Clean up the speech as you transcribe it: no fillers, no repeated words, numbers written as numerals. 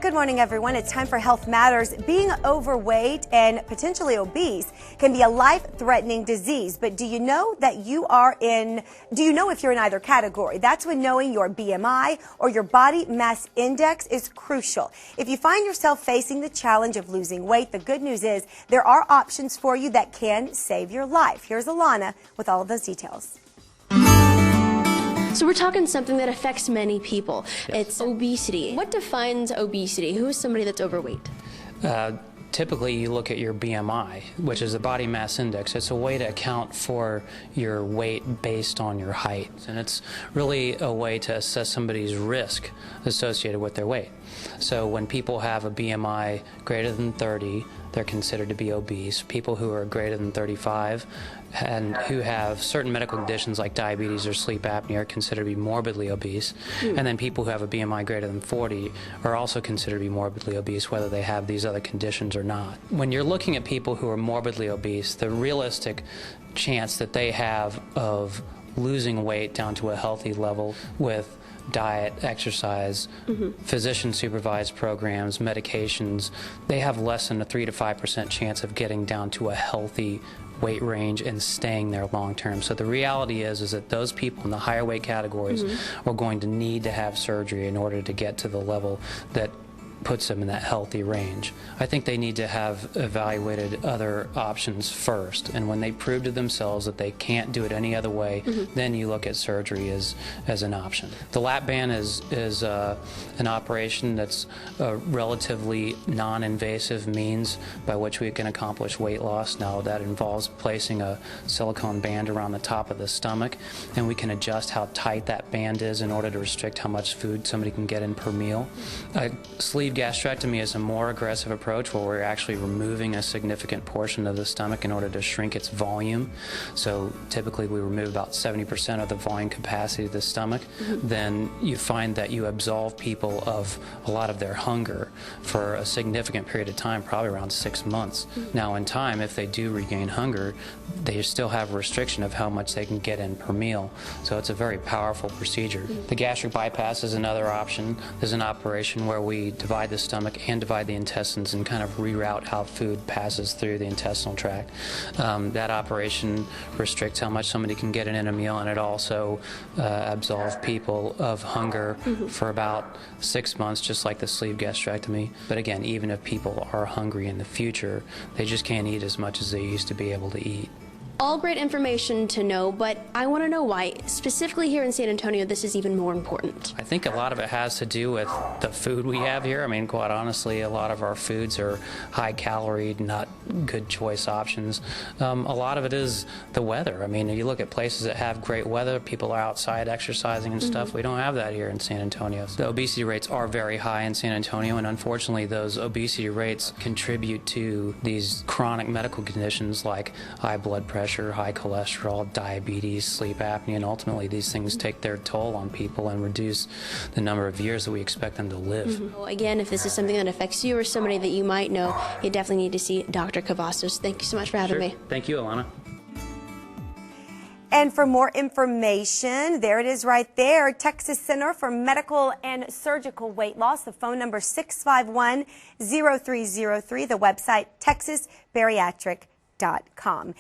Good morning, everyone. It's time for Health Matters. Being overweight and potentially obese can be a life-threatening disease, but do you know if you're in either category? That's when knowing your BMI or your body mass index is crucial. If you find yourself facing the challenge of losing weight, the good news is there are options for you that can save your life. Here's Alana with all of those details. So we're talking something that affects many people. It's obesity. What defines obesity? Who is somebody that's overweight? Typically, you look at your BMI, which is the body mass index. It's a way to account for your weight based on your height. And it's really a way to assess somebody's risk associated with their weight. So when people have a BMI greater than 30, they're considered to be obese. People who are greater than 35 and who have certain medical conditions like diabetes or sleep apnea are considered to be morbidly obese. And then people who have a BMI greater than 40 are also considered to be morbidly obese, whether they have these other conditions or not. When you're looking at people who are morbidly obese, the realistic chance that they have of losing weight down to a healthy level with diet, exercise, physician-supervised programs, medications, they have less than a 3 to 5% chance of getting down to a healthy weight range and staying there long term. So the reality is that those people in the higher weight categories are going to need to have surgery in order to get to the level that puts them in that healthy range. I think they need to have evaluated other options first, and when they prove to themselves that they can't do it any other way, then you look at surgery as an option. The lap band is an operation that's a relatively non-invasive means by which we can accomplish weight loss. Now that involves placing a silicone band around the top of the stomach, and we can adjust how tight that band is in order to restrict how much food somebody can get in per meal. Sleeve gastrectomy is a more aggressive approach where we're actually removing a significant portion of the stomach in order to shrink its volume. So typically we remove about 70% of the volume capacity of the stomach. Then you find that you absolve people of a lot of their hunger for a significant period of time, probably around 6 months. Now in time, if they do regain hunger, they still have a restriction of how much they can get in per meal. So it's a very powerful procedure. The gastric bypass is another option. There's an operation where we divide the stomach and divide the intestines and kind of reroute how food passes through the intestinal tract. That operation restricts how much somebody can get in a meal, and it also absolves people of hunger for about 6 months, just like the sleeve gastrectomy. But again, even if people are hungry in the future, they just can't eat as much as they used to be able to eat. All great information to know, but I want to know why, specifically here in San Antonio, this is even more important. I think a lot of it has to do with the food we have here. I mean, quite honestly, a lot of our foods are high calorie, not good choice options. A lot of it is the weather. I mean, if you look at places that have great weather, people are outside exercising and stuff. We don't have that here in San Antonio. The obesity rates are very high in San Antonio, and unfortunately, those obesity rates contribute to these chronic medical conditions like high blood pressure, high cholesterol, diabetes, sleep apnea, and ultimately these things take their toll on people and reduce the number of years that we expect them to live. Well, again, if this is something that affects you or somebody that you might know, you definitely need to see Dr. Cavazos. Thank you so much for having me. Thank you, Alana. And for more information, there it is right there, Texas Center for Medical and Surgical Weight Loss. The phone number 651-0303, the website texasbariatric.com.